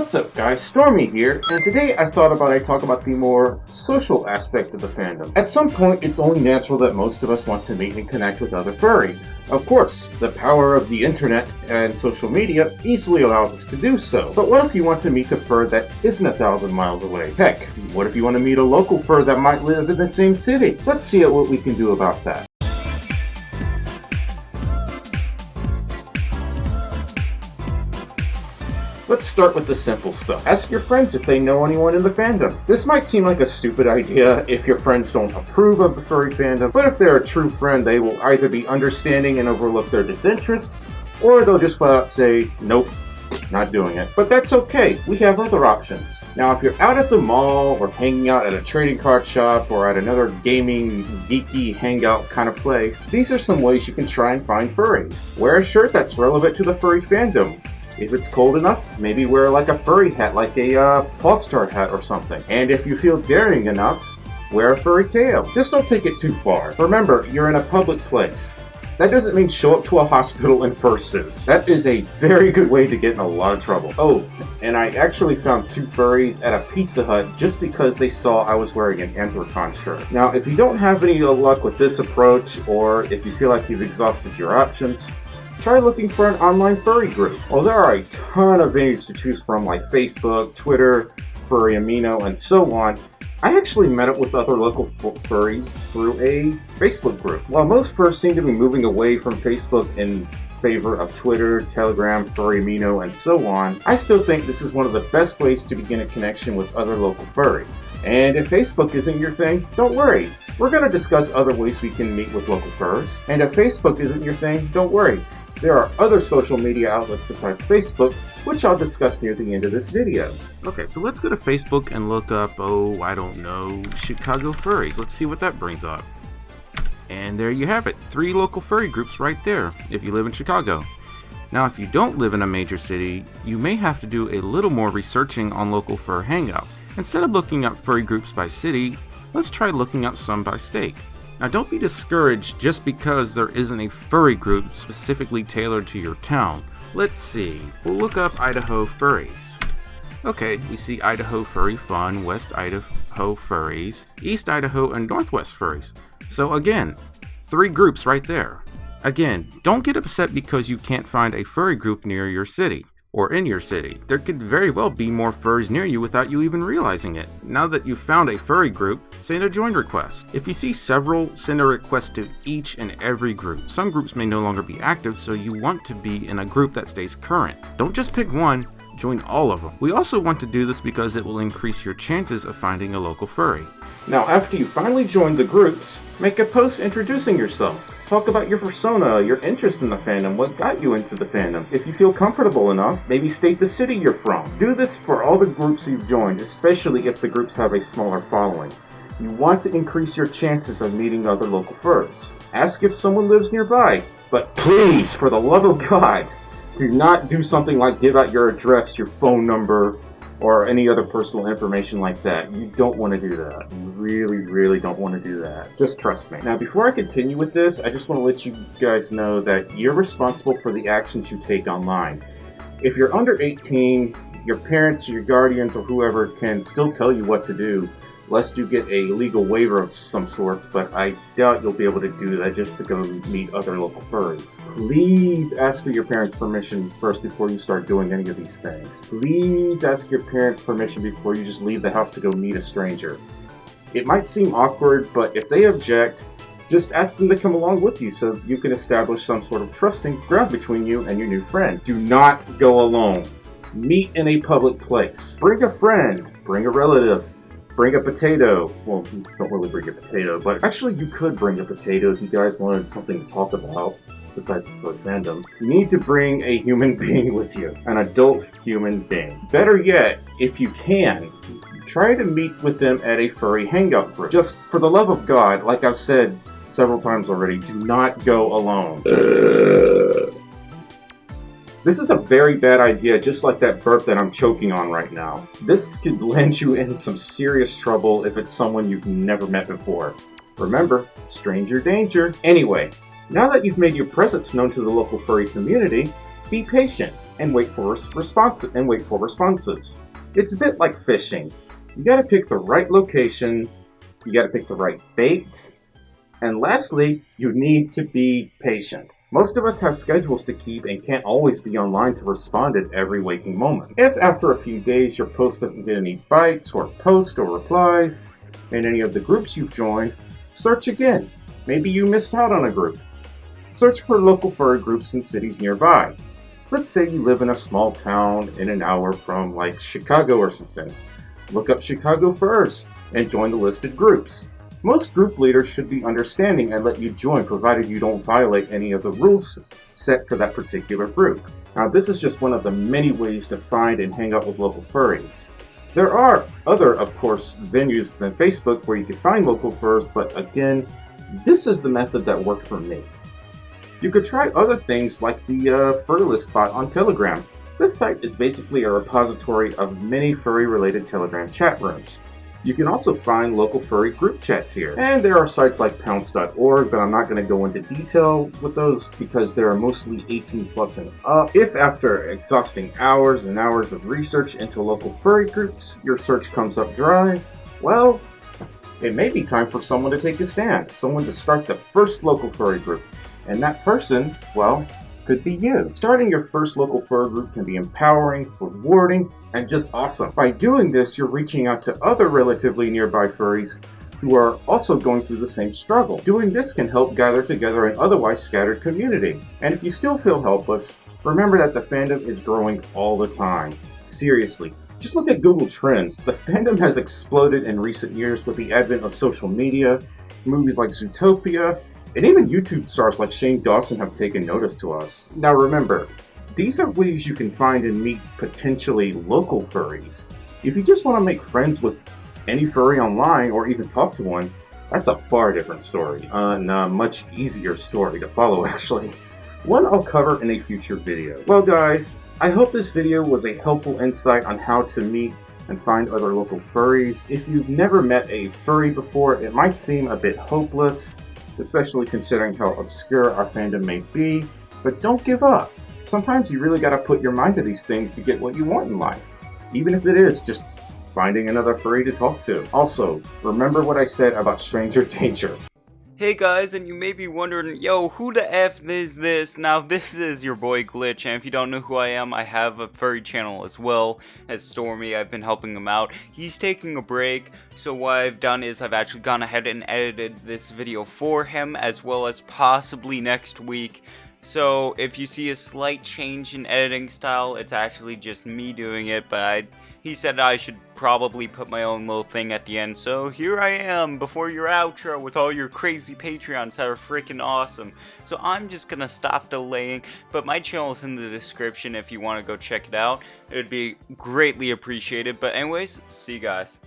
What's up guys, Stormi here, and today I thought I'd talk about the more social aspect of the fandom. At some point, it's only natural that most of us want to meet and connect with other furries. Of course, the power of the internet and social media easily allows us to do so. But what if you want to meet a fur that isn't 1,000 miles away? Heck, what if you want to meet a local fur that might live in the same city? Let's see what we can do about that. Let's start with the simple stuff. Ask your friends if they know anyone in the fandom. This might seem like a stupid idea if your friends don't approve of the furry fandom, but if they're a true friend, they will either be understanding and overlook their disinterest, or they'll just flat out say, nope, not doing it. But that's okay, we have other options. Now, if you're out at the mall, or hanging out at a trading card shop, or at another gaming, geeky hangout kind of place, these are some ways you can try and find furries. Wear a shirt that's relevant to the furry fandom. If it's cold enough, maybe wear like a furry hat, like a All-Star hat or something. And if you feel daring enough, wear a furry tail. Just don't take it too far. Remember, you're in a public place. That doesn't mean show up to a hospital in fursuit. That is a very good way to get in a lot of trouble. Oh, and I actually found 2 furries at a Pizza Hut just because they saw I was wearing an Anthrocon shirt. Now, if you don't have any luck with this approach, or if you feel like you've exhausted your options, try looking for an online furry group. Well, there are a ton of venues to choose from, like Facebook, Twitter, Furry Amino, and so on. I actually met up with other local furries through a Facebook group. While most furs seem to be moving away from Facebook in favor of Twitter, Telegram, Furry Amino, and so on, I still think this is one of the best ways to begin a connection with other local furries. And if Facebook isn't your thing, don't worry. We're going to discuss other ways we can meet with local furs. And if Facebook isn't your thing, don't worry. There are other social media outlets besides Facebook, which I'll discuss near the end of this video. Okay, so let's go to Facebook and look up, I don't know, Chicago Furries. Let's see what that brings up. And there you have it, 3 local furry groups right there, if you live in Chicago. Now, if you don't live in a major city, you may have to do a little more researching on local fur hangouts. Instead of looking up furry groups by city, let's try looking up some by state. Now, don't be discouraged just because there isn't a furry group specifically tailored to your town. Let's see, we'll look up Idaho Furries. Okay, we see Idaho Furry Fun, West Idaho Furries, East Idaho, and Northwest Furries. So again, 3 groups right there. Again, don't get upset because you can't find a furry group near your city. Or in your city. There could very well be more furries near you without you even realizing it. Now that you've found a furry group, send a join request. If you see several, send a request to each and every group. Some groups may no longer be active, so you want to be in a group that stays current. Don't just pick one, join all of them. We also want to do this because it will increase your chances of finding a local furry. Now, after you finally join the groups, make a post introducing yourself. Talk about your persona, your interest in the fandom, what got you into the fandom. If you feel comfortable enough, maybe state the city you're from. Do this for all the groups you've joined, especially if the groups have a smaller following. You want to increase your chances of meeting other local furs. Ask if someone lives nearby, but please, for the love of God, do not do something like give out your address, your phone number, or any other personal information like that. You don't want to do that. You really don't want to do that. Just trust me. Now, before I continue with this, I just want to let you guys know that you're responsible for the actions you take online. If you're under 18, your parents, your guardians, or whoever can still tell you what to do, lest you get a legal waiver of some sorts, but I doubt you'll be able to do that just to go meet other local furries. Please ask for your parents' permission first before you start doing any of these things. Please ask your parents' permission before you just leave the house to go meet a stranger. It might seem awkward, but if they object, just ask them to come along with you so you can establish some sort of trusting ground between you and your new friend. Do not go alone. Meet in a public place. Bring a friend, bring a relative, bring a potato. Well, don't really bring a potato, but actually you could bring a potato if you guys wanted something to talk about besides the furry fandom. You need to bring a human being with you, an adult human being. Better yet, if you can, try to meet with them at a furry hangout group. Just for the love of God, like I've said several times already, do not go alone. This is a very bad idea, just like that burp that I'm choking on right now. This could land you in some serious trouble if it's someone you've never met before. Remember, stranger danger. Anyway, now that you've made your presence known to the local furry community, Be patient and wait for responses. It's a bit like fishing. You gotta pick the right location, you gotta pick the right bait, and lastly, you need to be patient. Most of us have schedules to keep and can't always be online to respond at every waking moment. If after a few days your post doesn't get any bites or posts or replies in any of the groups you've joined, search again. Maybe you missed out on a group. Search for local furry groups in cities nearby. Let's say you live in a small town in an hour from like Chicago or something. Look up Chicago Furs and join the listed groups. Most group leaders should be understanding and let you join provided you don't violate any of the rules set for that particular group. Now this is just one of the many ways to find and hang out with local furries. There are other, of course, venues than Facebook where you can find local furs, but again, this is the method that worked for me. You could try other things like the Furry List bot on Telegram. This site is basically a repository of many furry-related Telegram chat rooms. You can also find local furry group chats here. And there are sites like pounce.org, but I'm not going to go into detail with those because they are mostly 18 plus and up. If after exhausting hours and hours of research into local furry groups, your search comes up dry, well, it may be time for someone to take a stand, someone to start the first local furry group. And that person, well, could be you. Starting your first local fur group can be empowering, rewarding, and just awesome. By doing this, you're reaching out to other relatively nearby furries who are also going through the same struggle. Doing this can help gather together an otherwise scattered community. And if you still feel helpless, remember that the fandom is growing all the time. Seriously, just look at Google Trends. The fandom has exploded in recent years with the advent of social media, movies like Zootopia, and even YouTube stars like Shane Dawson have taken notice to us. Now remember, these are ways you can find and meet potentially local furries. If you just want to make friends with any furry online or even talk to one, that's a far different story, and a much easier story to follow actually. One I'll cover in a future video. Well guys, I hope this video was a helpful insight on how to meet and find other local furries. If you've never met a furry before, it might seem a bit hopeless, especially considering how obscure our fandom may be, but don't give up. Sometimes you really gotta put your mind to these things to get what you want in life, even if it is just finding another furry to talk to. Also, remember what I said about stranger danger. Hey guys, and you may be wondering, yo, who the F is this? Now, this is your boy Glitch, and if you don't know who I am, I have a furry channel as well as Stormi. I've been helping him out. He's taking a break, so what I've done is I've actually gone ahead and edited this video for him, as well as possibly next week. So, if you see a slight change in editing style, it's actually just me doing it, but he said I should probably put my own little thing at the end, so here I am before your outro with all your crazy Patreons that are freaking awesome. So I'm just gonna stop delaying, but my channel is in the description if you want to go check it out. It would be greatly appreciated, but anyways, see you guys.